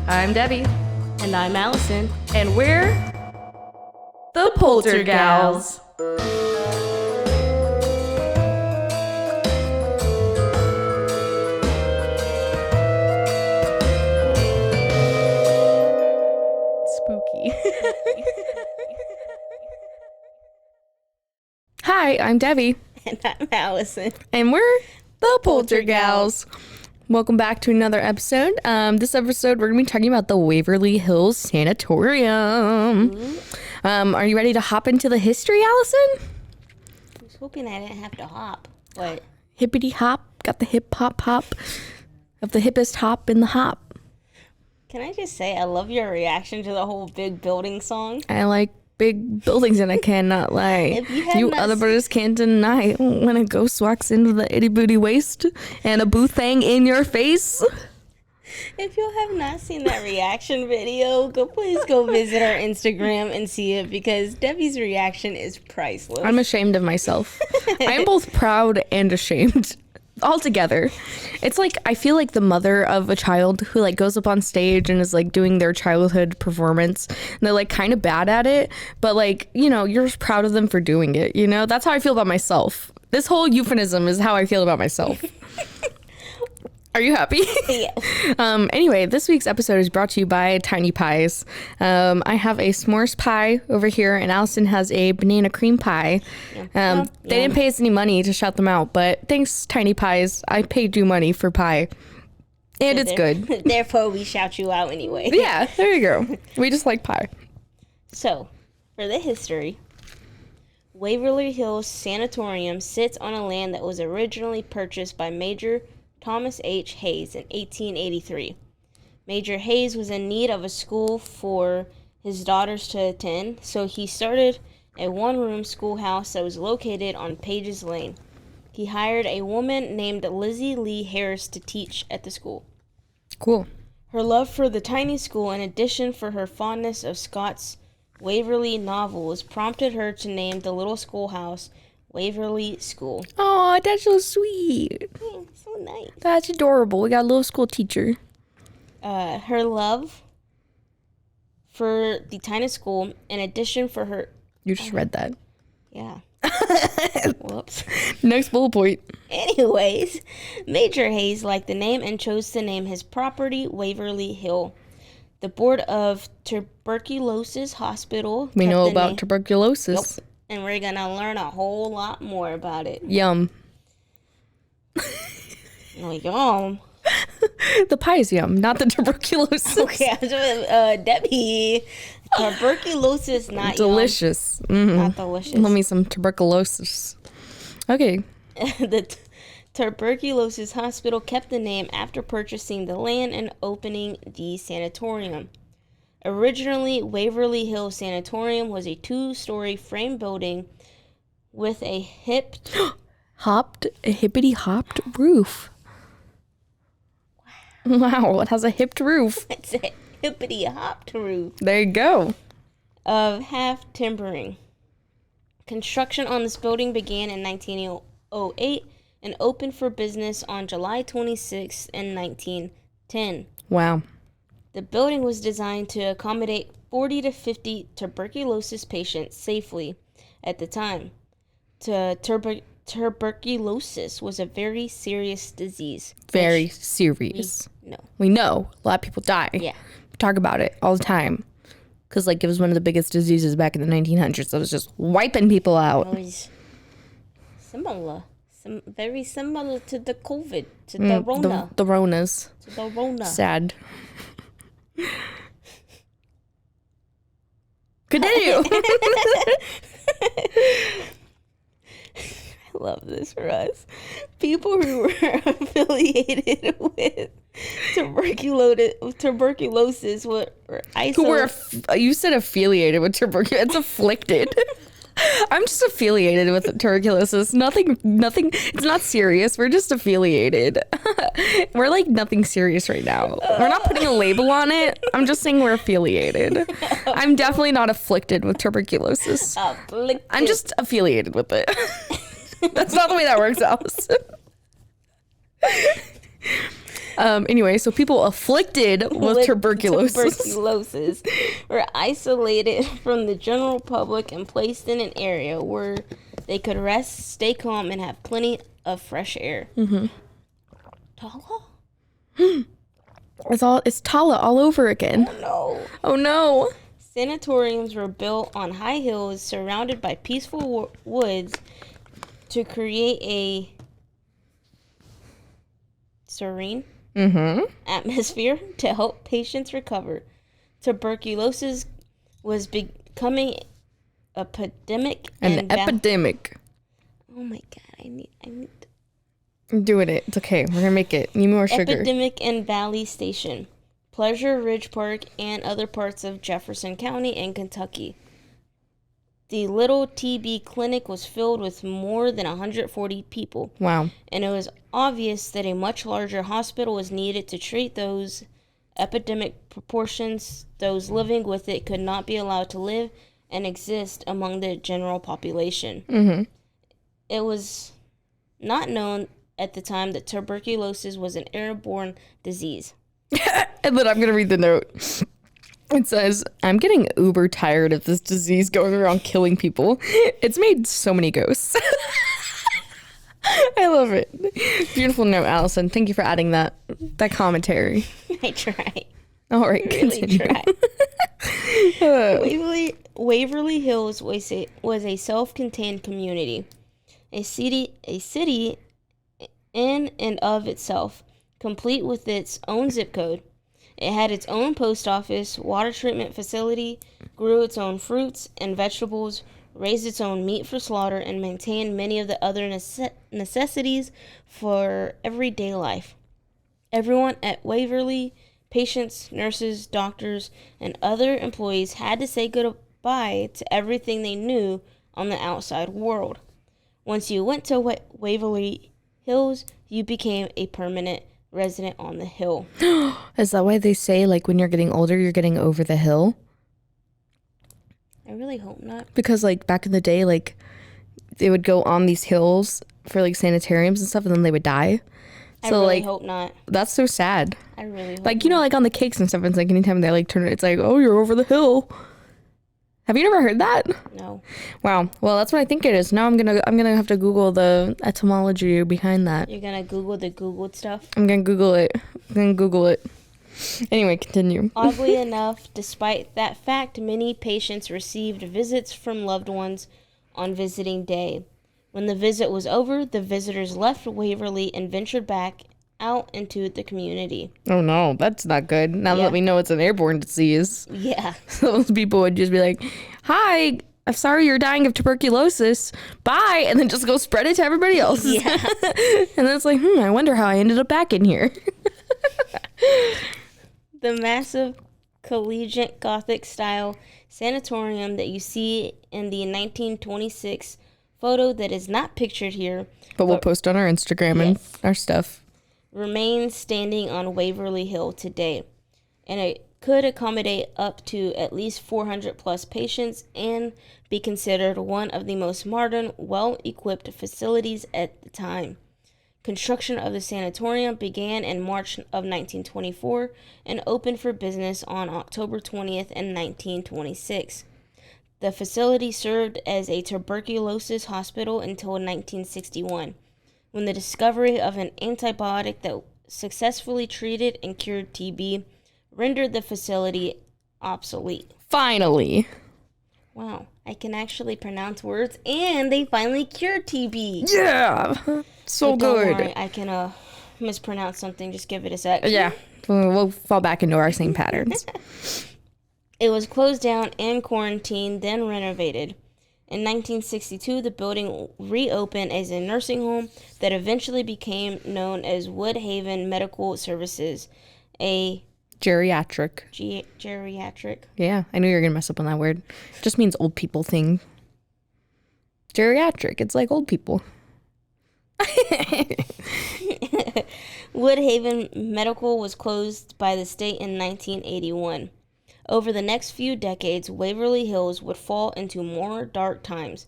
I'm Debbie. And I'm Allison. And we're the Poltergals. Spooky. Hi, I'm Debbie. And I'm Allison. And we're the Poltergals. Welcome back to another episode. This episode, we're going to be talking about the Waverly Hills Sanatorium. Mm-hmm. Are you ready to hop into the history, Allison? I was hoping I didn't have to hop. What? Hippity hop. Got the hip hop hop of the hippest hop in the hop. Can I just say, I love your reaction to the whole big building song. I like big buildings and I cannot lie. If you have You not other brothers can't deny when a ghost walks into the itty bitty waist and a boo thang in your face. If you have not seen that reaction video, please go visit our Instagram and see it, because Debbie's reaction is priceless. I'm ashamed of myself. I'm both proud and ashamed all together. It's like I feel like the mother of a child who like goes up on stage and is like doing their childhood performance, and they're like kind of bad at it, but like, you know, you're just proud of them for doing it, you know? That's how I feel about myself. This whole euphemism is how I feel about myself. Are you happy? Yes. Anyway, this week's episode is brought to you by Tiny Pies. I have a s'mores pie over here, and Allison has a banana cream pie. They didn't pay us any money to shout them out, but thanks, Tiny Pies. I paid you money for pie, and it's good. Therefore, we shout you out anyway. Yeah, there you go. We just like pie. So, for the history, Waverly Hills Sanatorium sits on a land that was originally purchased by Major Thomas H. Hayes in 1883. Major Hayes was in need of a school for his daughters to attend, so he started a one-room schoolhouse that was located on Pages Lane. He hired a woman named Lizzie Lee Harris to teach at the school. Cool. Her love for the tiny school, in addition for her fondness of Scott's Waverly novels, prompted her to name the little schoolhouse Waverly School. Oh, that's so sweet. Yeah, so nice. That's adorable. We got a little school teacher. Her love for the tiny school, in addition for her... You just read that. Yeah. Whoops. Next bullet point. Anyways, Major Hayes liked the name and chose to name his property Waverly Hill. The Board of Tuberculosis Hospital... We know about tuberculosis. Yep. And we're going to learn a whole lot more about it. Yum. Yum. The pie is yum, not the tuberculosis. Okay, Debbie, tuberculosis, not delicious. Yum. Not delicious. Love me some tuberculosis. Okay. The Tuberculosis Hospital kept the name after purchasing the land and opening the sanatorium. Originally, Waverly Hills Sanatorium was a two-story frame building with a hippity-hopped roof. Wow, it has a hipped roof. It's a hippity-hopped roof. There you go. Of half timbering. Construction on this building began in 1908 and opened for business on July 26 in 1910. Wow. The building was designed to accommodate 40 to 50 tuberculosis patients safely at the time. Tuberculosis was a very serious disease. Very serious. No. We know. A lot of people die. Yeah. We talk about it all the time. Because, like, it was one of the biggest diseases back in the 1900s. That was just wiping people out. It was similar. Very similar to the COVID. To the Rona. The Ronas. To the Rona. Sad. Continue. I love this for us. People who were affiliated with tuberculosis were isolated. You said affiliated with tuberculosis. It's afflicted. I'm just affiliated with tuberculosis. Nothing, it's not serious. We're just affiliated. We're like nothing serious right now. We're not putting a label on it. I'm just saying we're affiliated. I'm definitely not afflicted with tuberculosis. Afflicted. I'm just affiliated with it. That's not the way that works, Allison. Anyway, so people afflicted with tuberculosis. tuberculosis were isolated from the general public and placed in an area where they could rest, stay calm, and have plenty of fresh air. Mm-hmm. Tala? It's Tala all over again. Oh no. Oh no. Sanatoriums were built on high hills surrounded by peaceful woods to create a serene atmosphere to help patients recover. Tuberculosis was becoming epidemic. An epidemic. Oh my god, I need I'm doing it. It's okay. We're gonna make it. Need more sugar. Epidemic in Valley Station, Pleasure Ridge Park, and other parts of Jefferson County in Kentucky. The little TB clinic was filled with more than 140 people. Wow. And it was obvious that a much larger hospital was needed to treat those epidemic proportions. Those living with it could not be allowed to live and exist among the general population. Mm-hmm. It was not known at the time that tuberculosis was an airborne disease. And then I'm going to read the note. It says, I'm getting uber tired of this disease going around killing people. It's made so many ghosts. I love it. Beautiful note, Allison. Thank you for adding that commentary. I tried. All right, Really continue. tried. Waverly Hills was a self-contained community, a city in and of itself, complete with its own zip code. It had its own post office, water treatment facility, grew its own fruits and vegetables, raised its own meat for slaughter, and maintained many of the other necessities for everyday life. Everyone at Waverly, patients, nurses, doctors, and other employees had to say goodbye to everything they knew on the outside world. Once you went to Waverly Hills, you became a permanent resident on the hill. Is that why they say, like, when you're getting older, you're getting over the hill? I really hope not. Because, like, back in the day, like, they would go on these hills for, like, sanitariums and stuff, and then they would die. I So, really like, hope not. that's so sad. I really hope Like, you know, not. like, on the cakes and stuff, it's like, anytime they, like, turn it, it's like, oh, you're over the hill. Have you never heard that? No. Wow. Well, that's what I think it is. Now I'm gonna have to Google the etymology behind that. You're gonna Google the Googled stuff? I'm gonna Google it. Anyway, continue. Oddly enough, despite that fact, many patients received visits from loved ones on visiting day. When the visit was over, the visitors left Waverly and ventured back out into the community. Oh no, that's not good. Now Yeah. that we know it's an airborne disease, Yeah. those people would just be like, "Hi, I'm sorry you're dying of tuberculosis. Bye," and then just go spread it to everybody else. Yeah. And then it's like, I wonder how I ended up back in here. The massive collegiate Gothic style sanatorium that you see in the 1926 photo that is not pictured here, But we'll post on our Instagram and Yes. our stuff. remains standing on Waverly Hill today, and it could accommodate up to at least 400 plus patients and be considered one of the most modern, well-equipped facilities at the time. Construction of the sanatorium began in March of 1924 and opened for business on October 20th in 1926. The facility served as a tuberculosis hospital until 1961. When the discovery of an antibiotic that successfully treated and cured TB rendered the facility obsolete. Finally. Wow, I can actually pronounce words, and they finally cured TB. Yeah. So But don't good. worry, I can mispronounce something. Just give it a sec. Yeah. We'll fall back into our same patterns. It was closed down and quarantined, then renovated. In 1962, the building reopened as a nursing home that eventually became known as Woodhaven Medical Services, a Geriatric. geriatric. Yeah, I knew you were going to mess up on that word. It just means old people thing. Geriatric. It's like old people. Woodhaven Medical was closed by the state in 1981. Over the next few decades, Waverly Hills would fall into more dark times.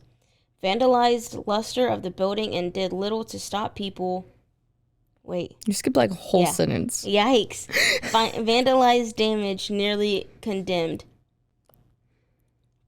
Vandalized luster of the building and did little to stop people. Wait. You skipped like a whole Yeah. sentence. Yikes. Vandalized, damaged, nearly condemned.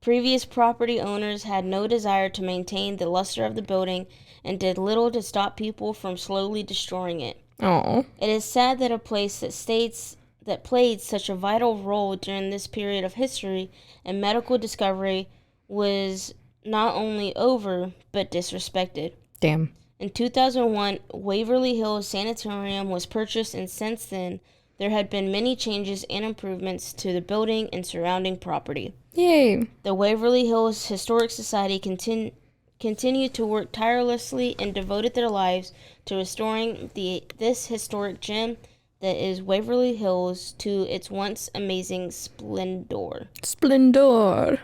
Previous property owners had no desire to maintain the luster of the building and did little to stop people from slowly destroying it. Oh. It is sad that a place that played such a vital role during this period of history and medical discovery was not only over, but disrespected. Damn. In 2001, Waverly Hills Sanatorium was purchased, and since then, there had been many changes and improvements to the building and surrounding property. Yay. The Waverly Hills Historic Society continued to work tirelessly and devoted their lives to restoring this historic gem that is Waverly Hills to its once amazing splendor. Splendor.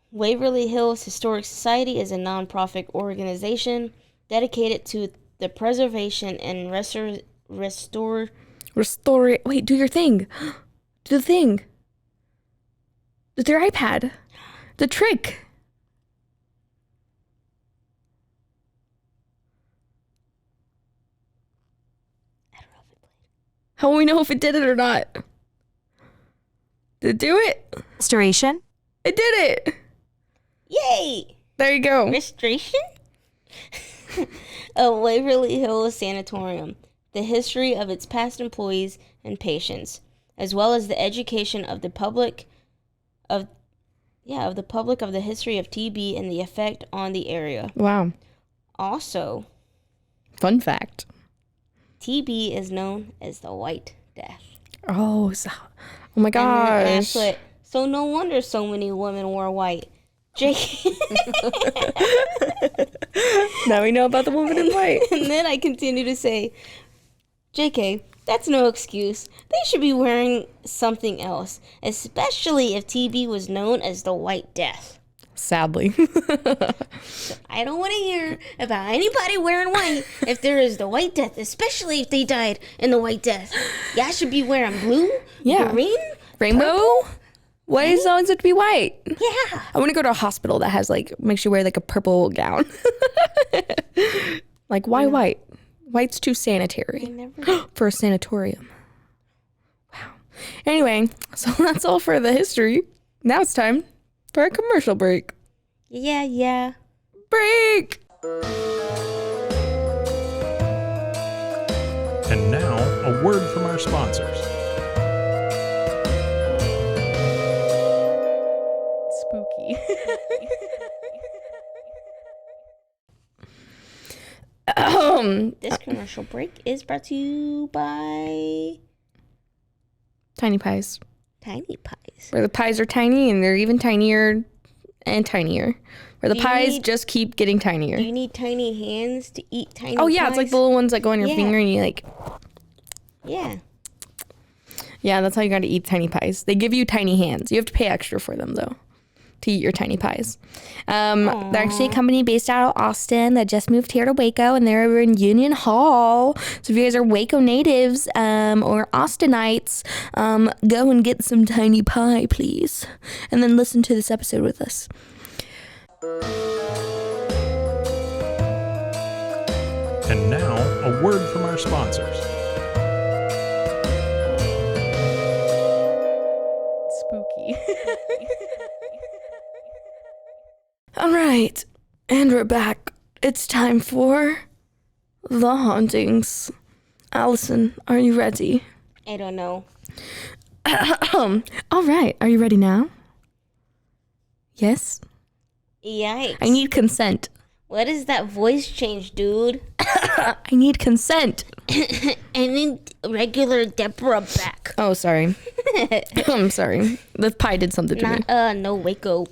Waverly Hills Historic Society is a nonprofit organization dedicated to the preservation and restore. Restore it. Wait, do your thing. Do the thing. With your iPad. The trick. I don't know if it played. How will we know if it did it or not? Did it do it? Restoration. It did it. Yay! There you go. Restoration? Of Waverly Hills Sanatorium, the history of its past employees and patients, as well as the education of the public of the history of TB and the effect on the area. Wow. Also, Fun fact. TB is known as the White Death. Oh, oh my And I gosh. put, so no wonder so many women wore white. JK. Now we know about the woman in white. And then I continue to say, JK, that's no excuse. They should be wearing something else, especially if TB was known as the White Death. Sadly. I don't want to hear about anybody wearing white if there is the White Death, especially if they died in the White Death. Y'all should be wearing blue, Yeah. green, Rainbow? Why does it always have to be white? yeah. I want to go to a hospital that has makes you wear a purple gown. Why white? White's too sanitary for a sanatorium. Wow. Anyway, so that's all for the history. Now it's time for a commercial break. Yeah. Break! And now, a word from our sponsors. Spooky. This commercial break is brought to you by Tiny pies. Tiny Pies. Where the pies are tiny and they're even tinier and tinier. Where the Do you pies need- just keep getting tinier. Do you need tiny hands to eat tiny Oh yeah, pies? it's like the little ones that go on your Yeah. finger and you Yeah. yeah, that's how you gotta eat tiny pies. They give you tiny hands. You have to pay extra for them though, to eat your tiny pies. They're actually a company based out of Austin that just moved here to Waco, and they're over in Union Hall. So if you guys are Waco natives or Austinites, go and get some tiny pie, please, and then listen to this episode with us. And now, a word from our sponsors. Spooky. All right, and we're back. It's time for the hauntings. Allison, are you ready? I don't know. All right, are you ready now? Yes? Yikes. I need consent. What is that voice change, dude? I need consent. I need regular Deborah back. Oh, sorry. I'm sorry. The pie did something to me. Not, no Waco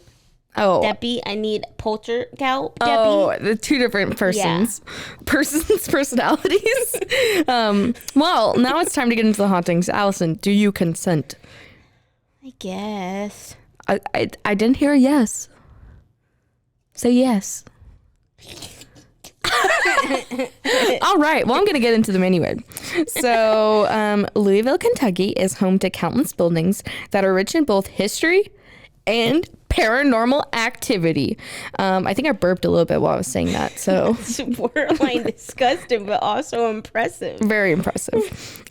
Oh. Debbie. I need Poltergeist Debbie. Oh, the two different persons. Personalities. Well, now it's time to get into the hauntings. Allison, do you consent? I guess. I didn't hear a yes. Say yes. All right. Well, I'm going to get into them anyway. So, Louisville, Kentucky is home to countless buildings that are rich in both history and paranormal activity. I think I burped a little bit while I was saying that, so It's borderline disgusting, but also impressive. very impressive.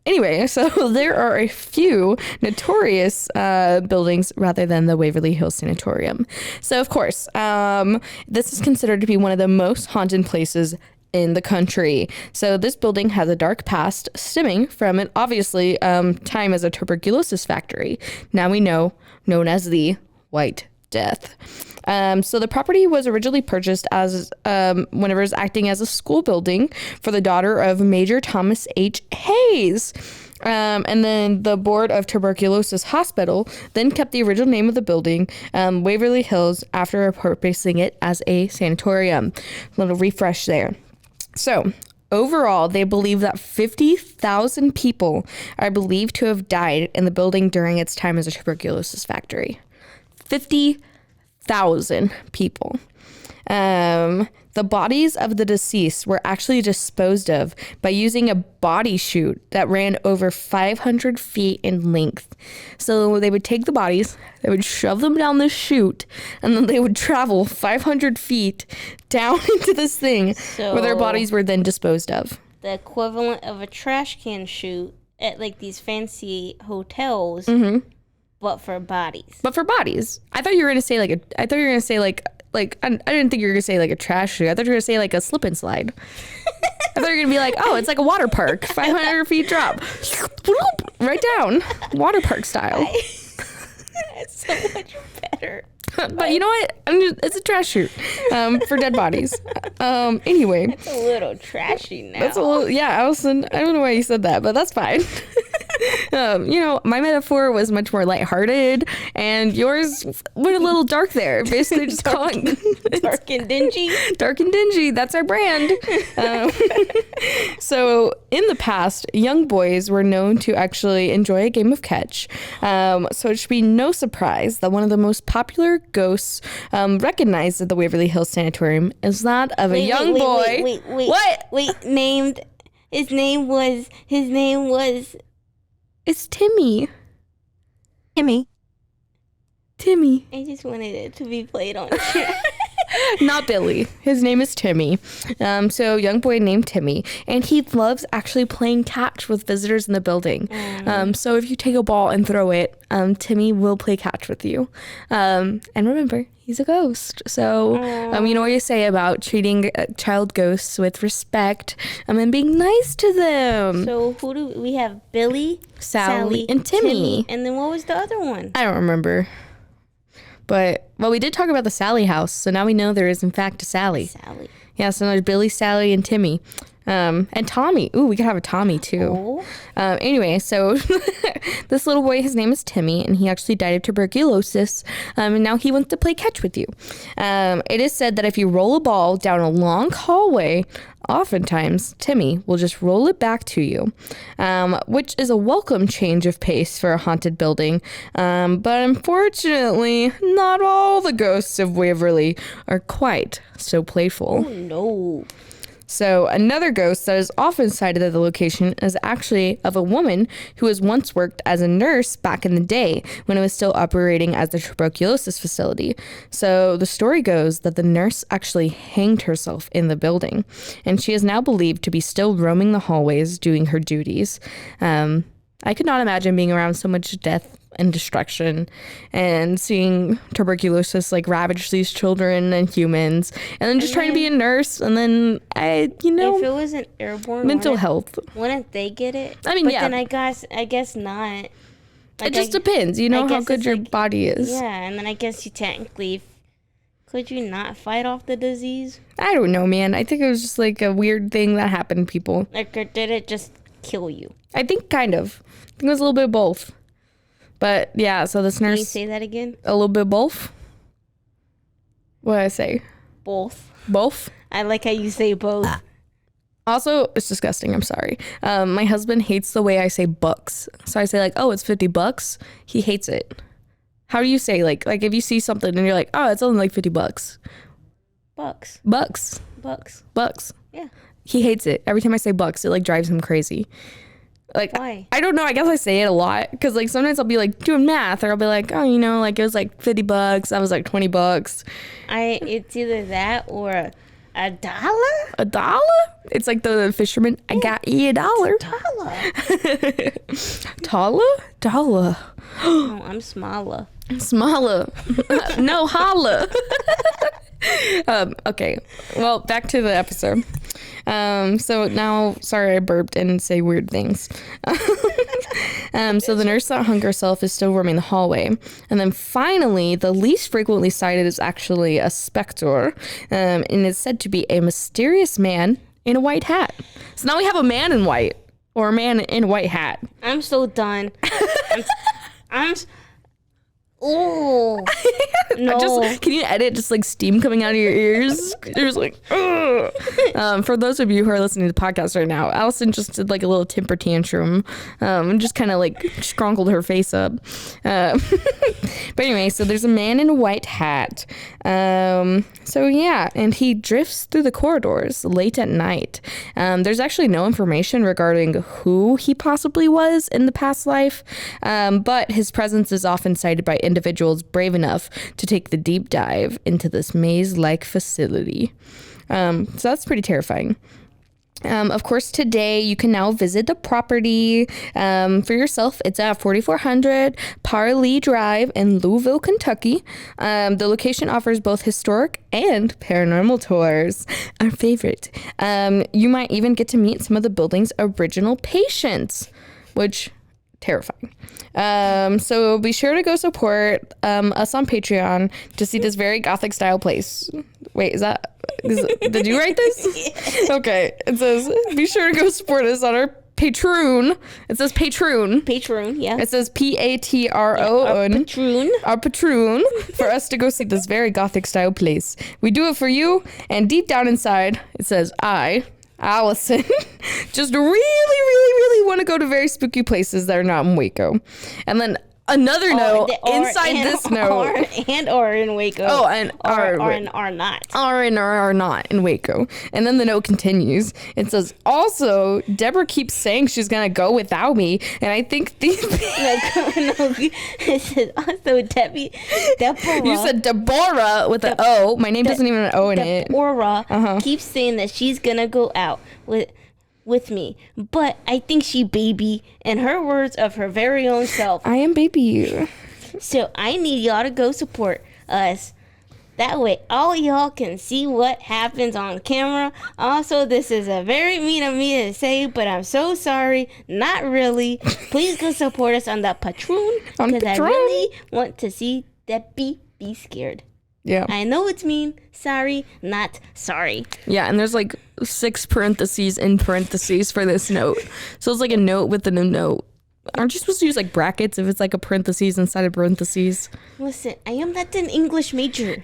Anyway, so there are a few notorious buildings rather than the Waverly Hills Sanatorium. So, of course, this is considered to be one of the most haunted places in the country. So this building has a dark past stemming from an obviously time as a tuberculosis factory. Now we know, known as the White Death. So the property was originally purchased as whenever it was acting as a school building for the daughter of Major Thomas H. Hayes. And then the Board of Tuberculosis Hospital then kept the original name of the building, Waverly Hills, after repurposing it as a sanatorium. A little refresh there. So overall, they believe that 50,000 people are believed to have died in the building during its time as a tuberculosis factory. 50,000 people. The bodies of the deceased were actually disposed of by using a body chute that ran over 500 feet in length. So they would take the bodies, they would shove them down this chute, and then they would travel 500 feet down into this thing where their bodies were then disposed of. The equivalent of a trash can chute at like these fancy hotels, but for bodies. But for bodies. I thought you were going to say like I didn't think you were going to say like a trash chute. I thought you were going to say like a slip and slide. I thought you were going to be like, oh, it's like a water park. 500 feet drop. Right down. Water park style. That's so much better. But you know what? It's a trash chute for dead bodies. Anyway. It's a little trashy now. That's a little, yeah, Allison, I don't know why you said that, but that's fine. My metaphor was much more lighthearted, and yours went a little dark there. Basically, just calling Dark and dingy. Dark and dingy. That's our brand. So, in the past, young boys were known to actually enjoy a game of catch. So it should be no surprise that one of the most popular ghosts recognized at the Waverly Hills Sanatorium is that of a young boy. Wait. What? His name was. It's Timmy. Timmy. I just wanted it to be played on chat. Not Billy. His name is Timmy. So young boy named Timmy, and he loves actually playing catch with visitors in the building. So if you take a ball and throw it, Timmy will play catch with you. And remember, he's a ghost. So you know what you say about treating child ghosts with respect and being nice to them. So who do we have? Billy, Sally, and Timmy. And then what was the other one? I don't remember. But, well, we did talk about the Sally house, so now we know there is, in fact, a Sally. Sally. Yeah, so there's Billy, Sally, and Timmy. And Tommy. Ooh, we could have a Tommy, too. Oh. Anyway, so this little boy, his name is Timmy, and he actually died of tuberculosis, and now he wants to play catch with you. It is said that if you roll a ball down a long hallway, oftentimes Timmy will just roll it back to you, which is a welcome change of pace for a haunted building. But unfortunately, not all the ghosts of Waverly are quite so playful. Oh, no. So another ghost that is often sighted at the location is actually of a woman who has once worked as a nurse back in the day when it was still operating as the tuberculosis facility. So the story goes that the nurse actually hanged herself in the building, and she is now believed to be still roaming the hallways doing her duties. I could not imagine being around so much death and destruction and seeing tuberculosis like ravage these children and humans, and then just trying to be a nurse, and then if it wasn't airborne, mental health. Wouldn't they get it? I mean, but yeah. Then I guess not. It just depends, how good your body is. Yeah, and then I guess you technically, could you not fight off the disease? I don't know, man. I think it was just like a weird thing that happened to people. Like, or did it just kill you? I think kind of. I think it was a little bit of both. But yeah, so this nurse. Can you say that again? A little bit of both. What did I say? Both. Both? I like how you say both. Also, it's disgusting. I'm sorry. My husband hates the way I say bucks. So I say like, oh, it's $50. He hates it. How do you say like if you see something and you're like, oh, it's only like $50? Bucks. Bucks. Bucks. Bucks. Yeah. He hates it. Every time I say bucks, it like drives him crazy. Like, Why? I don't know. I guess I say it a lot because like sometimes I'll be like doing math or I'll be like, oh, you know, like it was like $50. That was like $20. It's either that or a dollar. $1? It's like the fisherman. I got you $1. Dollar. Oh, I'm smaller. Smaller. No, holla. Okay. Well, back to the episode. So now, sorry I burped and say weird things. So the nurse that hung herself is still roaming the hallway. And then finally, the least frequently sighted is actually a specter. And is said to be a mysterious man in a white hat. So now we have a man in white. Or a man in a white hat. I'm so done. Oh no! Can you edit just like steam coming out of your ears? You're just like, ugh. For those of you who are listening to the podcast right now, Allison just did like a little temper tantrum, and just kind of like scrunkled her face up. But anyway, so there's a man in a white hat. So yeah, and he drifts through the corridors late at night. There's actually no information regarding who he possibly was in the past life, but his presence is often cited by individuals brave enough to take the deep dive into this maze-like facility. So that's pretty terrifying. Of course, today you can now visit the property for yourself. It's at 4400 Parley Drive in Louisville, Kentucky. The location offers both historic and paranormal tours, our favorite. You might even get to meet some of the building's original patients, which terrifying. So be sure to go support us on Patreon to see this very gothic style place. Wait, did you write this? Okay. It says, be sure to go support us on our Patreon. It says Patreon. Patreon, yeah. It says Patron. Our Patreon for us to go see this very gothic style place. We do it for you. And deep down inside, it says, Allison, just really want to go to very spooky places that are not in Waco. And then another note inside this note. Or in Waco. Oh, and are not. Are not in Waco. And then the note continues. It says, also, Deborah keeps saying she's going to go without me. And I think these... No, it says also Deborah. You said Deborah with an O. My name doesn't even have an O in it. Deborah keeps saying that she's going to go out with me, but I think she baby, in her words of her very own self. I am baby. So I need y'all to go support us. That way all y'all can see what happens on camera. Also, this is a very mean of me to say, but I'm so sorry. Not really. Please go support us on the Patreon, because I really want to see Debbie be scared. Yeah. I know it's mean. Sorry, not sorry. Yeah, and there's like 6 parentheses in parentheses for this note. So it's like a note within a note. Aren't you supposed to use like brackets if it's like a parentheses inside of parentheses? Listen, I am not an English major.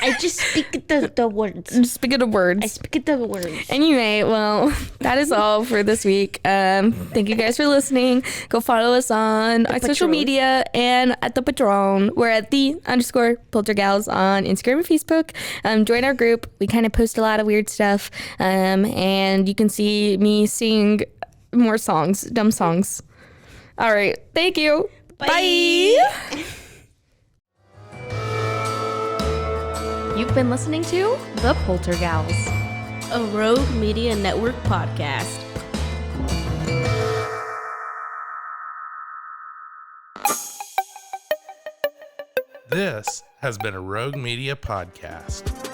I just speak the words. Just speak the words. I speak the words. Anyway, well, that is all for this week. Thank you guys for listening. Go follow us on our social media and at the Patron. We're at _Poltergals on Instagram and Facebook. Join our group. We kind of post a lot of weird stuff. And you can see me sing more songs, dumb songs. All right. Thank you. Bye. You've been listening to The Poltergals, a Rogue Media Network podcast. This has been a Rogue Media podcast.